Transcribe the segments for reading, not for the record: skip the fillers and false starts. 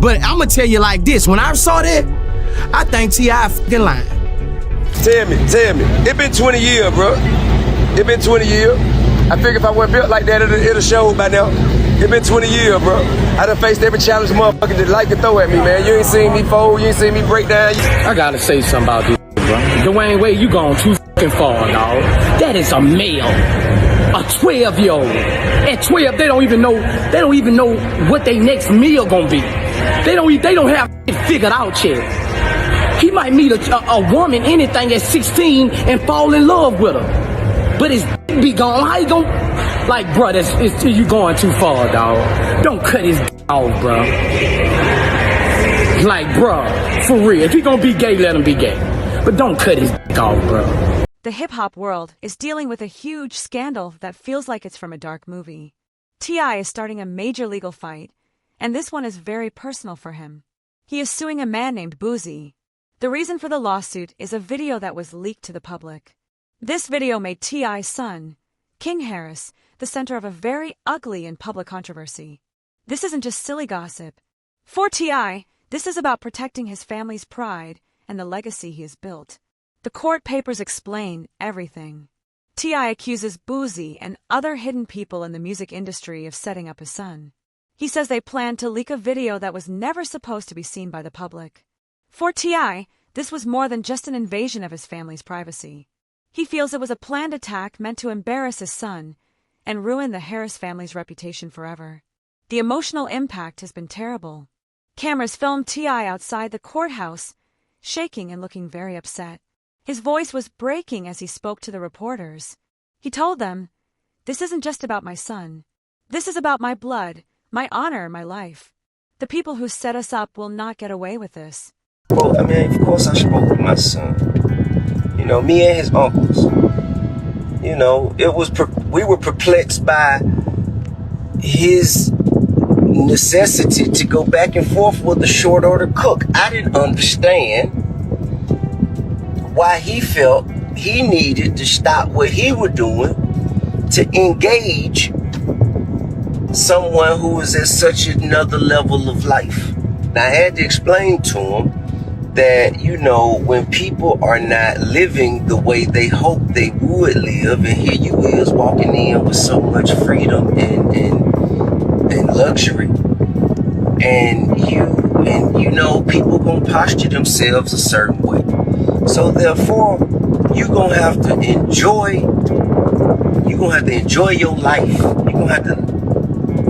But I'ma tell you like this, when I saw that, I think T.I. fucking lying. Tell me, it been 20 years, bro. It been 20 years. I figure if I wasn't built like that, it'll show by now. It been 20 years, bro. I done faced every challenge motherfucker that like to throw at me, man. You ain't seen me fold, you ain't seen me break down. I gotta say something about this, bro. Dwayne Wade, you gone too fucking far, dog. That is a male. A 12-year-old. At 12, they don't even know what their next meal gonna be. They don't have it figured out yet. He might meet a woman, anything at 16 and fall in love with her. But his be gone. How you gonna? Like, bro, you going too far, dog. Don't cut his off, bro. Like, bro, for real. If he gonna be gay, let him be gay. But don't cut his off, bro. The hip-hop world is dealing with a huge scandal that feels like it's from a dark movie. T.I. is starting a major legal fight, and this one is very personal for him. He is suing a man named Boosie. The reason for the lawsuit is a video that was leaked to the public. This video made T.I.'s son, King Harris, the center of a very ugly and public controversy. This isn't just silly gossip. For T.I., this is about protecting his family's pride and the legacy he has built. The court papers explain everything. T.I. accuses Boosie and other hidden people in the music industry of setting up his son. He says they planned to leak a video that was never supposed to be seen by the public. For T.I., this was more than just an invasion of his family's privacy. He feels it was a planned attack meant to embarrass his son and ruin the Harris family's reputation forever. The emotional impact has been terrible. Cameras filmed T.I. outside the courthouse, shaking and looking very upset. His voice was breaking as he spoke to the reporters. He told them, "This isn't just about my son. This is about my blood, my honor, my life. The people who set us up will not get away with this." Well, I mean, of course I spoke with my son. You know, me and his uncles. You know, we were perplexed by his necessity to go back and forth with a short order cook. I didn't understand why he felt he needed to stop what he was doing to engage someone who was at such another level of life. Now, I had to explain to him that, you know, when people are not living the way they hope they would live, and here you is walking in with so much freedom and luxury, and you know, people gonna posture themselves a certain way. So therefore, you're gonna have to enjoy your life. You're gonna have to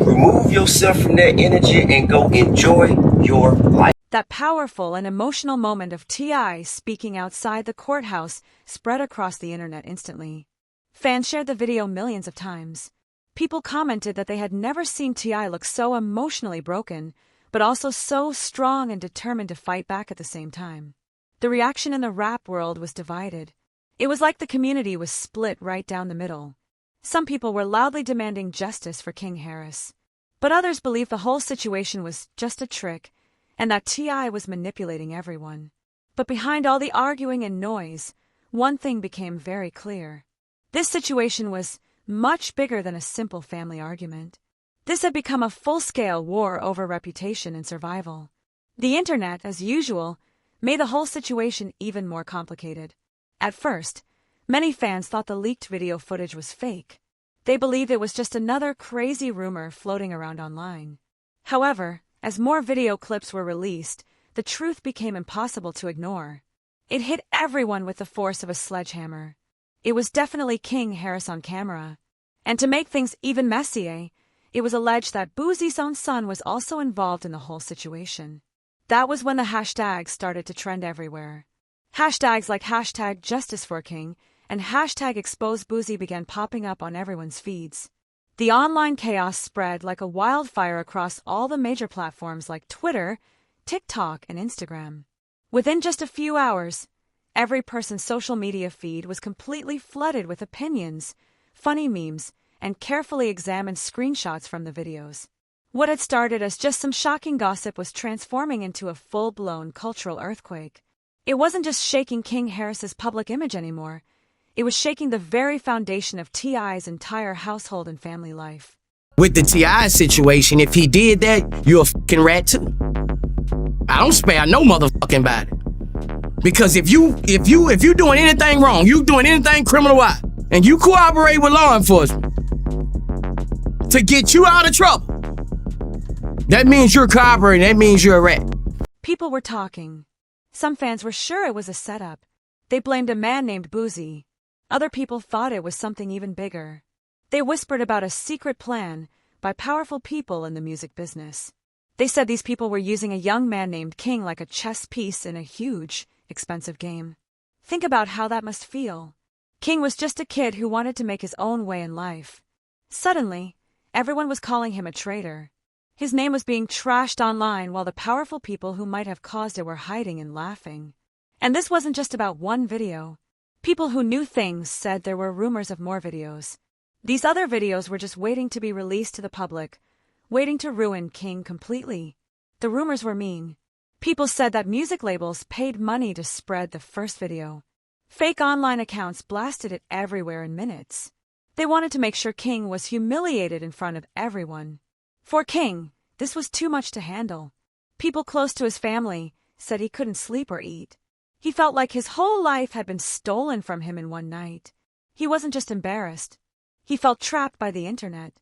remove yourself from that energy and go enjoy your life. That powerful and emotional moment of T.I. speaking outside the courthouse spread across the internet instantly. Fans shared the video millions of times. People commented that they had never seen T.I. look so emotionally broken, but also so strong and determined to fight back at the same time. The reaction in the rap world was divided. It was like the community was split right down the middle. Some people were loudly demanding justice for King Harris, but others believed the whole situation was just a trick and that T.I. was manipulating everyone. But behind all the arguing and noise, one thing became very clear. This situation was much bigger than a simple family argument. This had become a full-scale war over reputation and survival. The internet, as usual, made the whole situation even more complicated. At first, many fans thought the leaked video footage was fake. They believed it was just another crazy rumor floating around online. However, as more video clips were released, the truth became impossible to ignore. It hit everyone with the force of a sledgehammer. It was definitely King Harris on camera. And to make things even messier, it was alleged that Boosie's own son was also involved in the whole situation. That was when the hashtags started to trend everywhere. Hashtags like #JusticeForKing and #ExposeBoosie began popping up on everyone's feeds. The online chaos spread like a wildfire across all the major platforms like Twitter, TikTok, and Instagram. Within just a few hours, every person's social media feed was completely flooded with opinions, funny memes, and carefully examined screenshots from the videos. What had started as just some shocking gossip was transforming into a full-blown cultural earthquake. It wasn't just shaking King Harris's public image anymore. It was shaking the very foundation of T.I.'s entire household and family life. With the T.I. situation, if he did that, you're a fucking rat too. I don't spare no motherfucking body. Because if you doing anything wrong, you doing anything criminal-wise, and you cooperate with law enforcement to get you out of trouble, that means you're cooperating. That means you're a rat. People were talking. Some fans were sure it was a setup. They blamed a man named Boosie. Other people thought it was something even bigger. They whispered about a secret plan by powerful people in the music business. They said these people were using a young man named King like a chess piece in a huge, expensive game. Think about how that must feel. King was just a kid who wanted to make his own way in life. Suddenly, everyone was calling him a traitor. His name was being trashed online while the powerful people who might have caused it were hiding and laughing. And this wasn't just about one video. People who knew things said there were rumors of more videos. These other videos were just waiting to be released to the public, waiting to ruin King completely. The rumors were mean. People said that music labels paid money to spread the first video. Fake online accounts blasted it everywhere in minutes. They wanted to make sure King was humiliated in front of everyone. For King, this was too much to handle. People close to his family said he couldn't sleep or eat. He felt like his whole life had been stolen from him in one night. He wasn't just embarrassed. He felt trapped by the internet.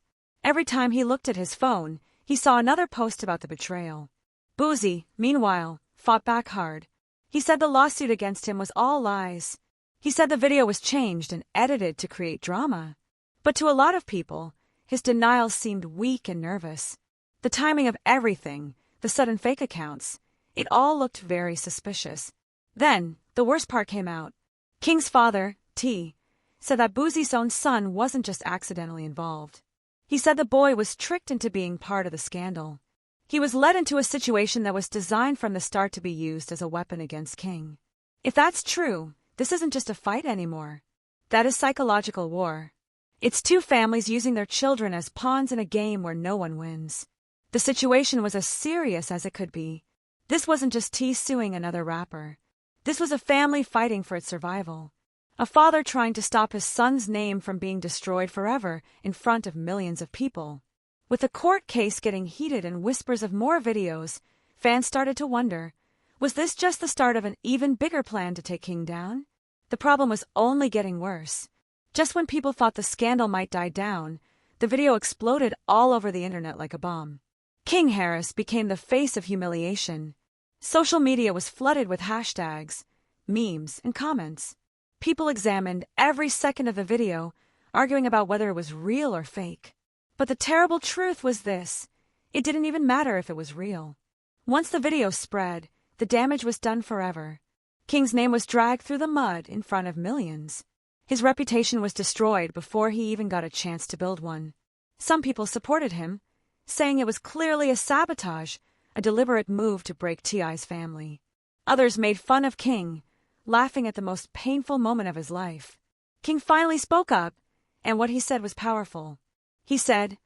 Every time he looked at his phone, he saw another post about the betrayal. Boosie, meanwhile, fought back hard. He said the lawsuit against him was all lies. He said the video was changed and edited to create drama. But to a lot of people, his denial seemed weak and nervous. The timing of everything, the sudden fake accounts, it all looked very suspicious. Then, the worst part came out. King's father, T, said that Boosie's own son wasn't just accidentally involved. He said the boy was tricked into being part of the scandal. He was led into a situation that was designed from the start to be used as a weapon against King. If that's true, this isn't just a fight anymore. That is psychological war. It's two families using their children as pawns in a game where no one wins. The situation was as serious as it could be. This wasn't just T suing another rapper. This was a family fighting for its survival. A father trying to stop his son's name from being destroyed forever in front of millions of people. With the court case getting heated and whispers of more videos, fans started to wonder, was this just the start of an even bigger plan to take King down? The problem was only getting worse. Just when people thought the scandal might die down, the video exploded all over the internet like a bomb. King Harris became the face of humiliation. Social media was flooded with hashtags, memes, and comments. People examined every second of the video, arguing about whether it was real or fake. But the terrible truth was this: it didn't even matter if it was real. Once the video spread, the damage was done forever. King's name was dragged through the mud in front of millions. His reputation was destroyed before he even got a chance to build one. Some people supported him, saying it was clearly a sabotage, a deliberate move to break T.I.'s family. Others made fun of King, laughing at the most painful moment of his life. King finally spoke up, and what he said was powerful. He said,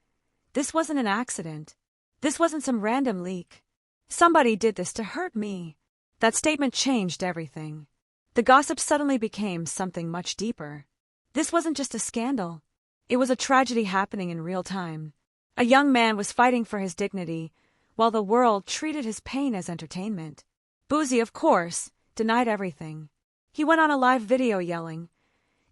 "This wasn't an accident. This wasn't some random leak. Somebody did this to hurt me." That statement changed everything. The gossip suddenly became something much deeper. This wasn't just a scandal. It was a tragedy happening in real time. A young man was fighting for his dignity, while the world treated his pain as entertainment. Boosie, of course, denied everything. He went on a live video yelling,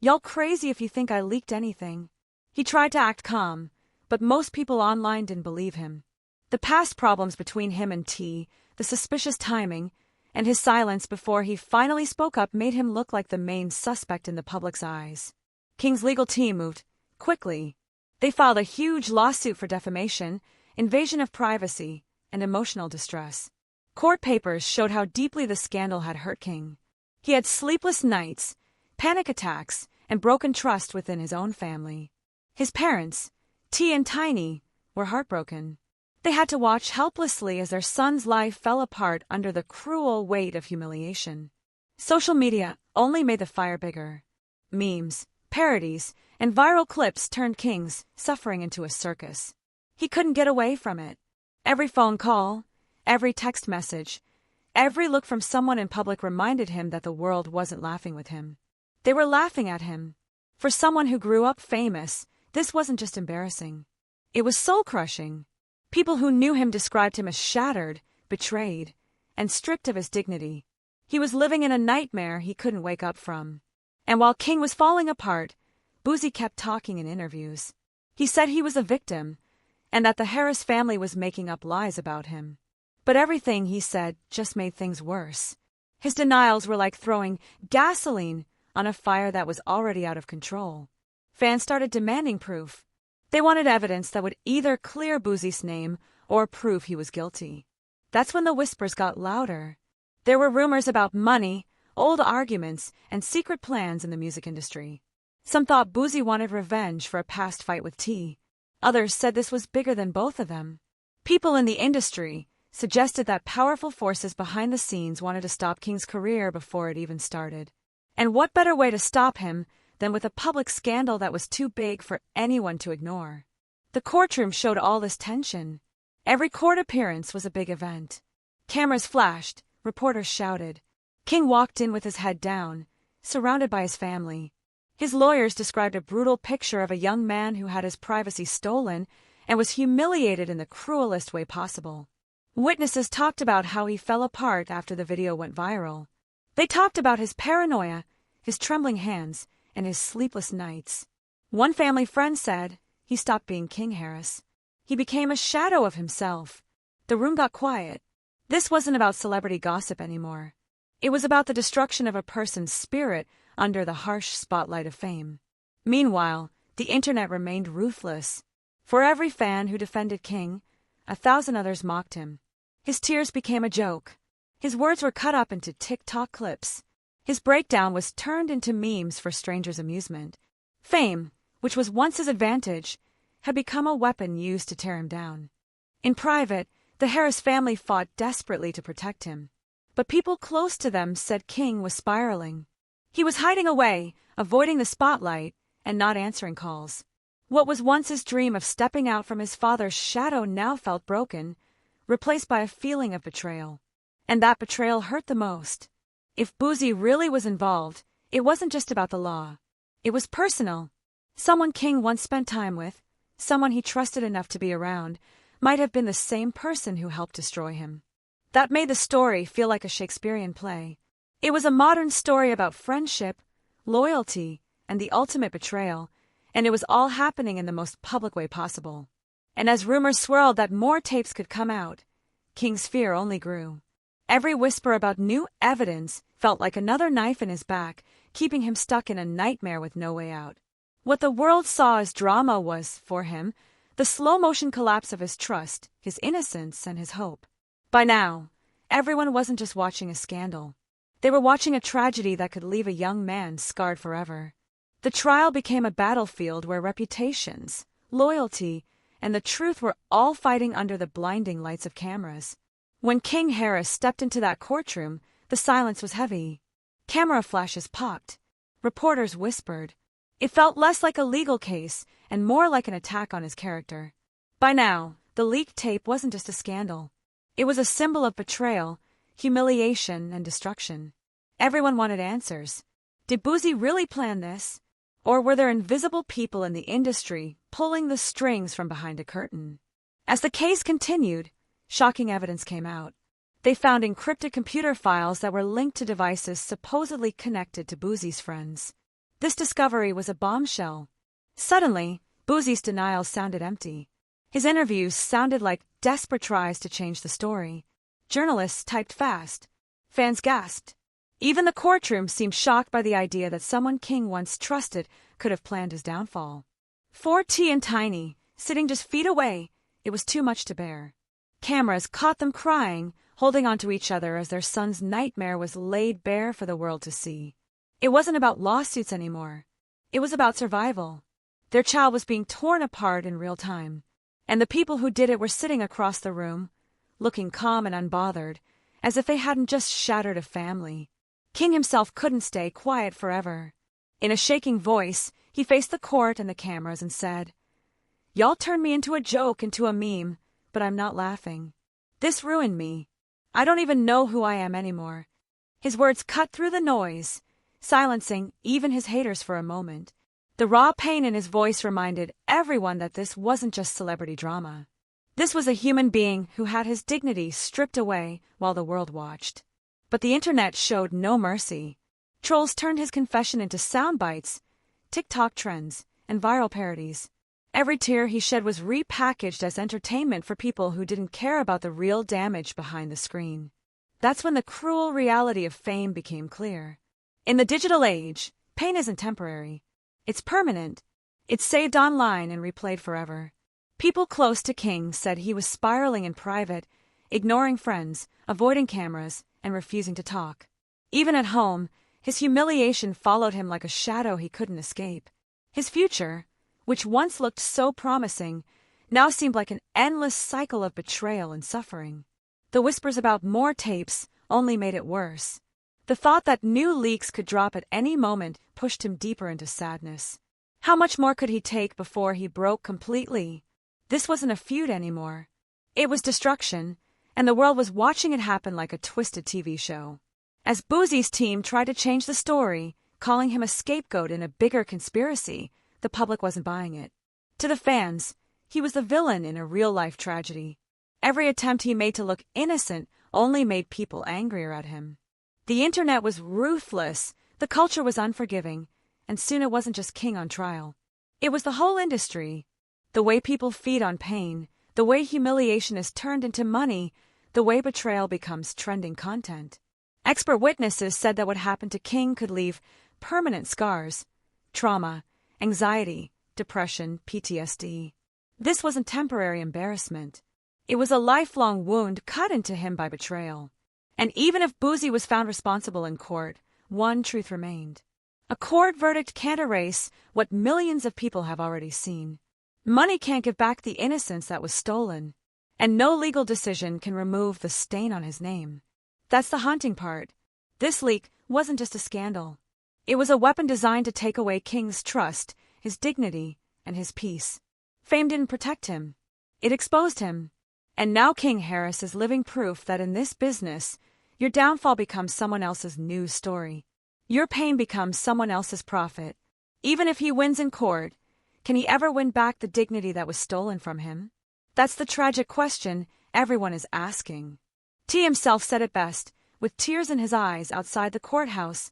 "Y'all crazy if you think I leaked anything." He tried to act calm, but most people online didn't believe him. The past problems between him and T, the suspicious timing, and his silence before he finally spoke up made him look like the main suspect in the public's eyes. King's legal team moved quickly. They filed a huge lawsuit for defamation, invasion of privacy, and emotional distress. Court papers showed how deeply the scandal had hurt King. He had sleepless nights, panic attacks, and broken trust within his own family. His parents, T and Tiny, were heartbroken. They had to watch helplessly as their son's life fell apart under the cruel weight of humiliation. Social media only made the fire bigger. Memes, parodies, and viral clips turned King's suffering into a circus. He couldn't get away from it. Every phone call, every text message, every look from someone in public reminded him that the world wasn't laughing with him. They were laughing at him. For someone who grew up famous, this wasn't just embarrassing. It was soul-crushing. People who knew him described him as shattered, betrayed, and stripped of his dignity. He was living in a nightmare he couldn't wake up from. And while King was falling apart, Boosie kept talking in interviews. He said he was a victim, and that the Harris family was making up lies about him. But everything he said just made things worse. His denials were like throwing gasoline on a fire that was already out of control. Fans started demanding proof. They wanted evidence that would either clear Boosie's name or prove he was guilty. That's when the whispers got louder. There were rumors about money, old arguments, and secret plans in the music industry. Some thought Boosie wanted revenge for a past fight with T. Others said this was bigger than both of them. People in the industry suggested that powerful forces behind the scenes wanted to stop King's career before it even started. And what better way to stop him than with a public scandal that was too big for anyone to ignore? The courtroom showed all this tension. Every court appearance was a big event. Cameras flashed, reporters shouted. King walked in with his head down, surrounded by his family. His lawyers described a brutal picture of a young man who had his privacy stolen and was humiliated in the cruelest way possible. Witnesses talked about how he fell apart after the video went viral. They talked about his paranoia, his trembling hands, and his sleepless nights. One family friend said he stopped being King Harris. He became a shadow of himself. The room got quiet. This wasn't about celebrity gossip anymore. It was about the destruction of a person's spirit under the harsh spotlight of fame. Meanwhile, the internet remained ruthless. For every fan who defended King, 1,000 others mocked him. His tears became a joke. His words were cut up into TikTok clips. His breakdown was turned into memes for strangers' amusement. Fame, which was once his advantage, had become a weapon used to tear him down. In private, the Harris family fought desperately to protect him. But people close to them said King was spiraling. He was hiding away, avoiding the spotlight, and not answering calls. What was once his dream of stepping out from his father's shadow now felt broken, replaced by a feeling of betrayal. And that betrayal hurt the most. If Boosie really was involved, it wasn't just about the law. It was personal. Someone King once spent time with, someone he trusted enough to be around, might have been the same person who helped destroy him. That made the story feel like a Shakespearean play. It was a modern story about friendship, loyalty, and the ultimate betrayal, and it was all happening in the most public way possible. And as rumors swirled that more tapes could come out, King's fear only grew. Every whisper about new evidence felt like another knife in his back, keeping him stuck in a nightmare with no way out. What the world saw as drama was, for him, the slow-motion collapse of his trust, his innocence, and his hope. By now, everyone wasn't just watching a scandal. They were watching a tragedy that could leave a young man scarred forever. The trial became a battlefield where reputations, loyalty, and the truth were all fighting under the blinding lights of cameras. When King Harris stepped into that courtroom, the silence was heavy. Camera flashes popped. Reporters whispered. It felt less like a legal case and more like an attack on his character. By now, the leaked tape wasn't just a scandal. It was a symbol of betrayal, humiliation, and destruction. Everyone wanted answers. Did Boosie really plan this? Or were there invisible people in the industry pulling the strings from behind a curtain? As the case continued, shocking evidence came out. They found encrypted computer files that were linked to devices supposedly connected to Boosie's friends. This discovery was a bombshell. Suddenly, Boosie's denials sounded empty. His interviews sounded like desperate tries to change the story. Journalists typed fast. Fans gasped. Even the courtroom seemed shocked by the idea that someone King once trusted could have planned his downfall. For T and Tiny, sitting just feet away, it was too much to bear. Cameras caught them crying, holding onto each other as their son's nightmare was laid bare for the world to see. It wasn't about lawsuits anymore. It was about survival. Their child was being torn apart in real time, and the people who did it were sitting across the room, looking calm and unbothered, as if they hadn't just shattered a family. King himself couldn't stay quiet forever. In a shaking voice, he faced the court and the cameras and said, "Y'all turned me into a joke, into a meme, but I'm not laughing. This ruined me. I don't even know who I am anymore." His words cut through the noise, silencing even his haters for a moment. The raw pain in his voice reminded everyone that this wasn't just celebrity drama. This was a human being who had his dignity stripped away while the world watched. But the internet showed no mercy. Trolls turned his confession into sound bites, TikTok trends, and viral parodies. Every tear he shed was repackaged as entertainment for people who didn't care about the real damage behind the screen. That's when the cruel reality of fame became clear. In the digital age, pain isn't temporary. It's permanent. It's saved online and replayed forever. People close to King said he was spiraling in private, ignoring friends, avoiding cameras, and refusing to talk. Even at home, his humiliation followed him like a shadow he couldn't escape. His future, which once looked so promising, now seemed like an endless cycle of betrayal and suffering. The whispers about more tapes only made it worse. The thought that new leaks could drop at any moment pushed him deeper into sadness. How much more could he take before he broke completely? This wasn't a feud anymore. It was destruction, and the world was watching it happen like a twisted TV show. As Boosie's team tried to change the story, calling him a scapegoat in a bigger conspiracy, the public wasn't buying it. To the fans, he was the villain in a real-life tragedy. Every attempt he made to look innocent only made people angrier at him. The internet was ruthless, the culture was unforgiving, and soon it wasn't just King on trial. It was the whole industry. The way people feed on pain, the way humiliation is turned into money, the way betrayal becomes trending content. Expert witnesses said that what happened to King could leave permanent scars, trauma, anxiety, depression, PTSD. This wasn't temporary embarrassment. It was a lifelong wound cut into him by betrayal. And even if Boosie was found responsible in court, one truth remained. A court verdict can't erase what millions of people have already seen. Money can't give back the innocence that was stolen, and no legal decision can remove the stain on his name. That's the haunting part. This leak wasn't just a scandal. It was a weapon designed to take away King's trust, his dignity, and his peace. Fame didn't protect him. It exposed him. And now King Harris is living proof that in this business, your downfall becomes someone else's news story. Your pain becomes someone else's profit. Even if he wins in court, can he ever win back the dignity that was stolen from him? That's the tragic question everyone is asking. T himself said it best, with tears in his eyes outside the courthouse.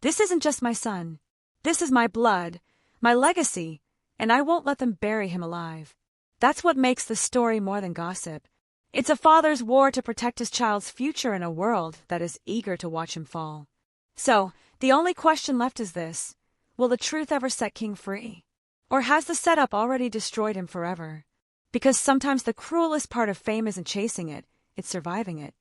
This isn't just my son. This is my blood, my legacy, and I won't let them bury him alive. That's what makes the story more than gossip. It's a father's war to protect his child's future in a world that is eager to watch him fall. So, the only question left is this: will the truth ever set King free? Or has the setup already destroyed him forever? Because sometimes the cruelest part of fame isn't chasing it, it's surviving it.